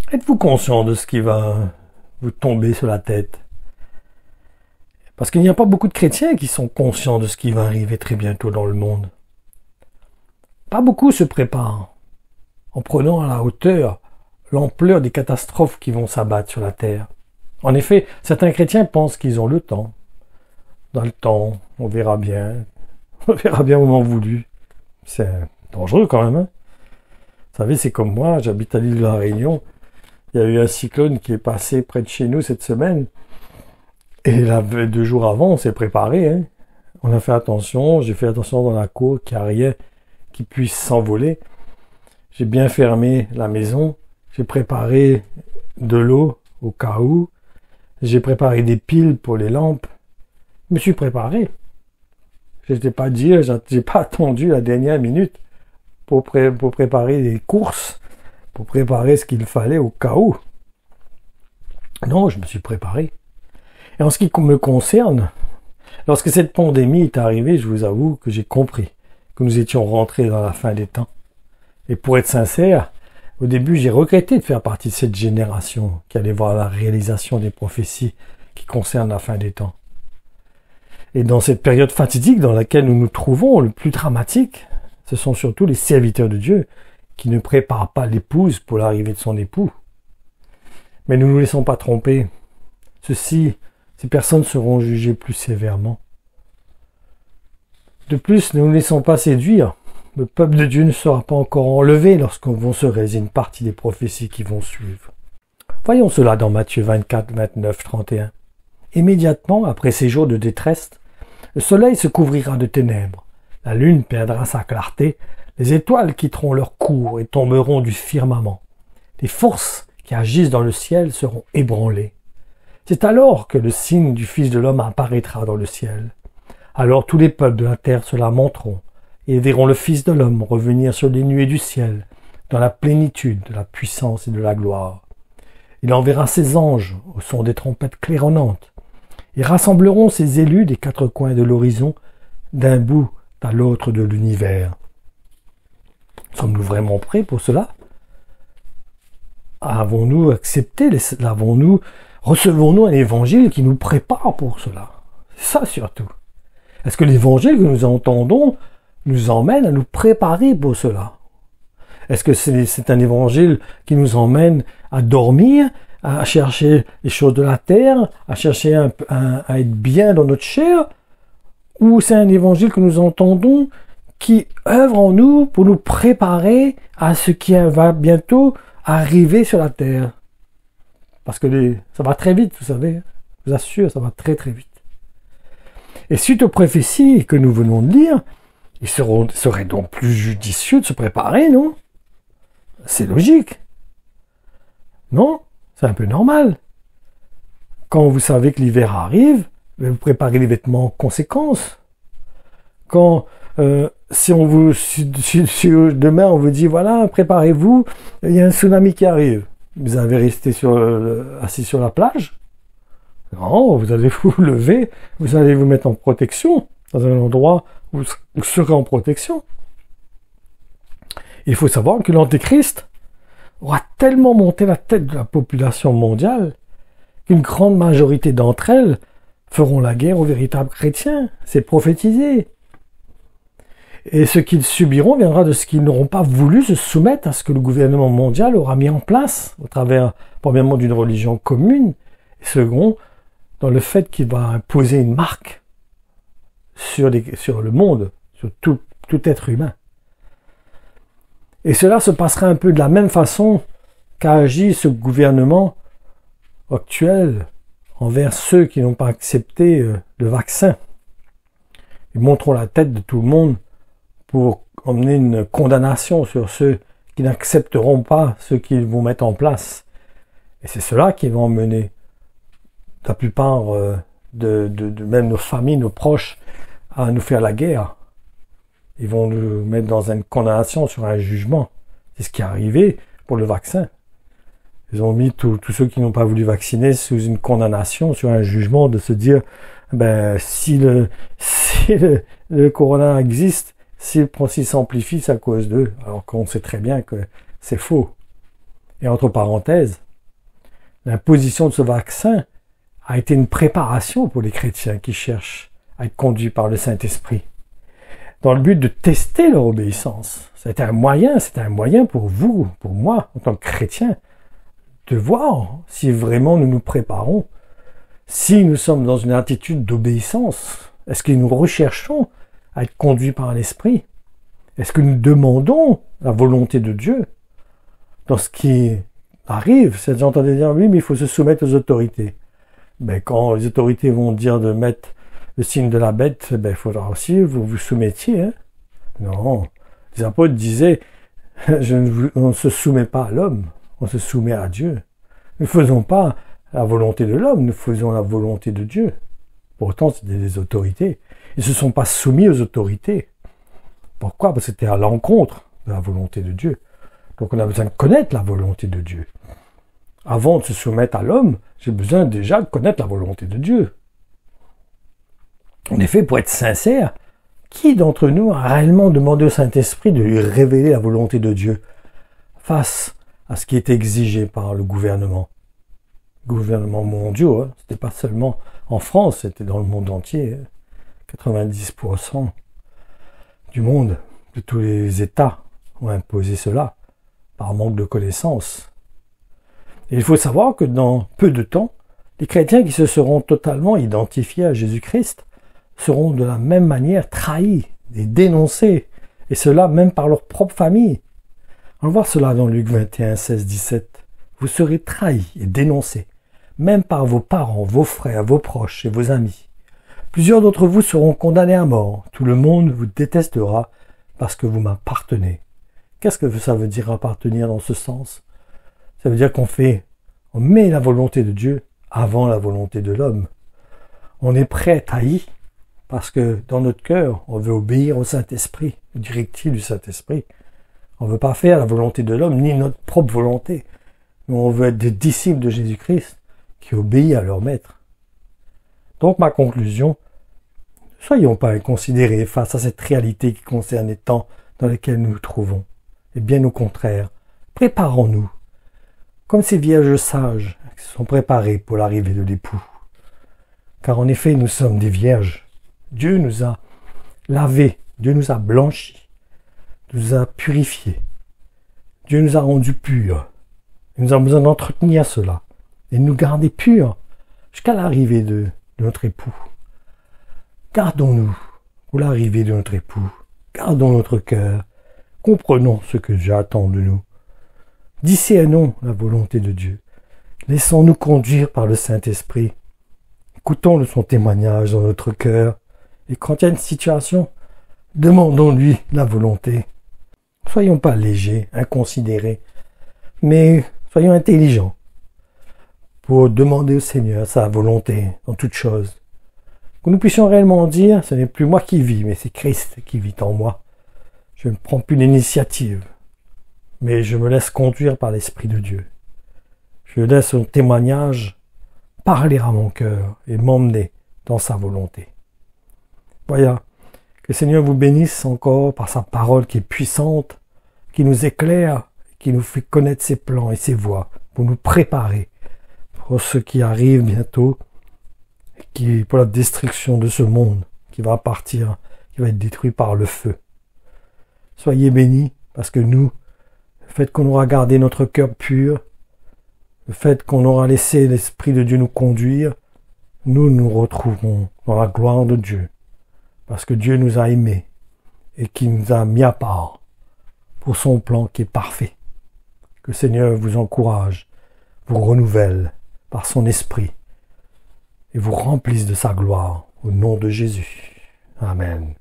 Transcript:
Êtes-vous conscient de ce qui va vous tomber sur la tête? Parce qu'il n'y a pas beaucoup de chrétiens qui sont conscients de ce qui va arriver très bientôt dans le monde. Pas beaucoup se préparent en prenant à la hauteur l'ampleur des catastrophes qui vont s'abattre sur la terre. En effet, certains chrétiens pensent qu'ils ont le temps. Dans le temps, on verra bien. On verra bien au moment voulu. C'est dangereux quand même. Hein? Vous savez, c'est comme moi, j'habite à l'île de la Réunion. Il y a eu un cyclone qui est passé près de chez nous cette semaine. Et là, 2 jours avant, on s'est préparé. Hein? On a fait attention. J'ai fait attention dans la cour qu'il n'y a rien qui puisse s'envoler. J'ai bien fermé la maison. J'ai préparé de l'eau au cas où. J'ai préparé des piles pour les lampes. Je me suis préparé. Je n'ai pas attendu la dernière minute pour préparer les courses, pour préparer ce qu'il fallait au cas où. Non, je me suis préparé. Et en ce qui me concerne, lorsque cette pandémie est arrivée, je vous avoue que j'ai compris que nous étions rentrés dans la fin des temps. Et pour être sincère, au début, j'ai regretté de faire partie de cette génération qui allait voir la réalisation des prophéties qui concernent la fin des temps. Et dans cette période fatidique dans laquelle nous nous trouvons, le plus dramatique, ce sont surtout les serviteurs de Dieu qui ne préparent pas l'épouse pour l'arrivée de son époux. Mais ne nous laissons pas tromper. Ces personnes seront jugées plus sévèrement. De plus, ne nous laissons pas séduire. Le peuple de Dieu ne sera pas encore enlevé lorsqu'on va se réaliser une partie des prophéties qui vont suivre. Voyons cela dans Matthieu 24, 29, 31. Immédiatement après ces jours de détresse, le soleil se couvrira de ténèbres, la lune perdra sa clarté, les étoiles quitteront leur cours et tomberont du firmament. Les forces qui agissent dans le ciel seront ébranlées. C'est alors que le signe du Fils de l'homme apparaîtra dans le ciel. Alors tous les peuples de la terre se lamenteront et verront le Fils de l'homme revenir sur les nuées du ciel, dans la plénitude de la puissance et de la gloire. Il enverra ses anges au son des trompettes claironnantes. Ils rassembleront ses élus des 4 coins de l'horizon, d'un bout à l'autre de l'univers. Sommes-nous vraiment prêts pour cela? Recevons-nous un évangile qui nous prépare pour cela? C'est ça surtout. Est-ce que l'évangile que nous entendons nous emmène à nous préparer pour cela? Est-ce que c'est un évangile qui nous emmène à dormir, à chercher les choses de la terre, à chercher à être bien dans notre chair? Ou c'est un évangile que nous entendons qui œuvre en nous pour nous préparer à ce qui va bientôt arriver sur la terre? Parce que ça va très vite, vous savez. Je vous assure, ça va très très vite. Et suite aux prophéties que nous venons de lire, il serait donc plus judicieux de se préparer, non? C'est logique. Non? C'est un peu normal. Quand vous savez que l'hiver arrive, vous préparez les vêtements en conséquence. Quand, si demain on vous dit, voilà, préparez-vous, il y a un tsunami qui arrive. Vous allez rester assis sur la plage? Non, vous allez vous lever, vous allez vous mettre en protection, dans un endroit où vous serez en protection. Il faut savoir que l'Antéchrist aura tellement monté la tête de la population mondiale qu'une grande majorité d'entre elles feront la guerre aux véritables chrétiens. C'est prophétisé. Et ce qu'ils subiront viendra de ce qu'ils n'auront pas voulu se soumettre à ce que le gouvernement mondial aura mis en place, au travers, premièrement, d'une religion commune, et second, dans le fait qu'il va imposer une marque sur le monde, sur tout être humain. Et cela se passera un peu de la même façon qu'a agi ce gouvernement actuel envers ceux qui n'ont pas accepté le vaccin. Ils montreront la tête de tout le monde pour emmener une condamnation sur ceux qui n'accepteront pas ce qu'ils vont mettre en place. Et c'est cela qui va emmener la plupart de même nos familles, nos proches, à nous faire la guerre. Ils vont nous mettre dans une condamnation sur un jugement. C'est ce qui est arrivé pour le vaccin. Ils ont mis tous ceux qui n'ont pas voulu vacciner sous une condamnation, sur un jugement de se dire, si le corona existe, s'il s'amplifie, c'est à cause d'eux. Alors qu'on sait très bien que c'est faux. Et entre parenthèses, l'imposition de ce vaccin a été une préparation pour les chrétiens qui cherchent à être conduits par le Saint-Esprit, dans le but de tester leur obéissance. C'était un moyen pour vous, pour moi, en tant que chrétien, de voir si vraiment nous nous préparons, si nous sommes dans une attitude d'obéissance. Est-ce que nous recherchons à être conduits par l'Esprit? Est-ce que nous demandons la volonté de Dieu dans ce qui arrive? C'est déjà entendu dire, oui, mais il faut se soumettre aux autorités. Ben, quand les autorités vont dire de mettre le signe de la bête, ben, il faudra aussi vous vous soumettiez. Hein? Non. Les apôtres disaient, on ne se soumet pas à l'homme, on se soumet à Dieu. Nous ne faisons pas la volonté de l'homme, nous faisons la volonté de Dieu. Pourtant, c'était des autorités. Ils ne se sont pas soumis aux autorités. Pourquoi? Parce que c'était à l'encontre de la volonté de Dieu. Donc on a besoin de connaître la volonté de Dieu. Avant de se soumettre à l'homme, j'ai besoin déjà de connaître la volonté de Dieu. En effet, pour être sincère, qui d'entre nous a réellement demandé au Saint-Esprit de lui révéler la volonté de Dieu face à ce qui est exigé par le gouvernement? Gouvernements mondiaux, hein. C'était pas seulement en France, c'était dans le monde entier. 90% du monde, de tous les États, ont imposé cela par manque de connaissances. Et il faut savoir que dans peu de temps, les chrétiens qui se seront totalement identifiés à Jésus-Christ seront de la même manière trahis et dénoncés, et cela même par leur propre famille. On va voir cela dans Luc 21, 16, 17. Vous serez trahis et dénoncés, même par vos parents, vos frères, vos proches et vos amis. Plusieurs d'entre vous seront condamnés à mort. Tout le monde vous détestera parce que vous m'appartenez. Qu'est-ce que ça veut dire appartenir dans ce sens? Ça veut dire on met la volonté de Dieu avant la volonté de l'homme. On est prêt à être haï parce que dans notre cœur, on veut obéir au Saint-Esprit, aux directives du Saint-Esprit. On ne veut pas faire la volonté de l'homme, ni notre propre volonté. Mais on veut être des disciples de Jésus-Christ qui obéissent à leur maître. Donc ma conclusion, ne soyons pas inconsidérés face à cette réalité qui concerne les temps dans lesquels nous nous trouvons. Et bien au contraire, préparons-nous, comme ces vierges sages qui se sont préparées pour l'arrivée de l'époux. Car en effet, nous sommes des vierges. Dieu nous a lavés, Dieu nous a blanchis, nous a purifiés. Dieu nous a rendus purs. Et nous avons besoin d'entretenir cela et de nous garder purs jusqu'à l'arrivée de notre époux. Gardons-nous pour l'arrivée de notre époux. Gardons notre cœur. Comprenons ce que Dieu attend de nous. Discernons la volonté de Dieu. Laissons-nous conduire par le Saint-Esprit. Écoutons son témoignage dans notre cœur. Et quand il y a une situation, demandons-lui la volonté. Soyons pas légers, inconsidérés, mais soyons intelligents pour demander au Seigneur sa volonté dans toutes choses. Que nous puissions réellement dire, ce n'est plus moi qui vis, mais c'est Christ qui vit en moi. Je ne prends plus l'initiative, mais je me laisse conduire par l'Esprit de Dieu. Je laisse son témoignage parler à mon cœur et m'emmener dans sa volonté. Voilà, que le Seigneur vous bénisse encore par sa parole qui est puissante, qui nous éclaire, qui nous fait connaître ses plans et ses voies pour nous préparer pour ce qui arrive bientôt, qui pour la destruction de ce monde qui va partir, qui va être détruit par le feu. Soyez bénis, parce que nous, le fait qu'on aura gardé notre cœur pur, le fait qu'on aura laissé l'Esprit de Dieu nous conduire, nous nous retrouverons dans la gloire de Dieu, parce que Dieu nous a aimés et qui nous a mis à part pour son plan qui est parfait. Que le Seigneur vous encourage, vous renouvelle par son Esprit et vous remplisse de sa gloire au nom de Jésus. Amen.